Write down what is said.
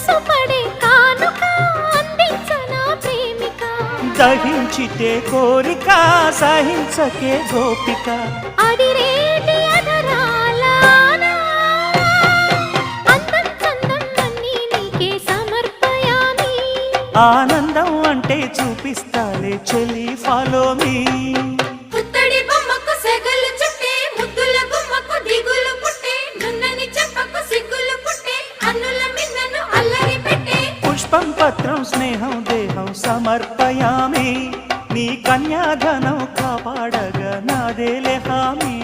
మనసు పడే కానుక అందించనా ప్రేమిక దహించితే కోరిక సహించకే గోపిక అడిరేటి అధరాల అందం చందం అన్నీ నీకే సమర్పయామి ఆనందం అంటే చూపిస్తాలే చెలి ఫాలో మీ పుత్తడి బొమ్మకు సెగలు చుట్టే ముద్దుల గుమ్మకు దిగులు పుట్టే నున్నని చెప్పకు సిగ్గులు పుట్టే అన్నుల మిన్నను అల్లరి పెట్టే పుష్పం పత్రం స్నేహం దేహం సమర్పయామి నీ కన్యాధనం కాపాడగా నాదేలే హామీ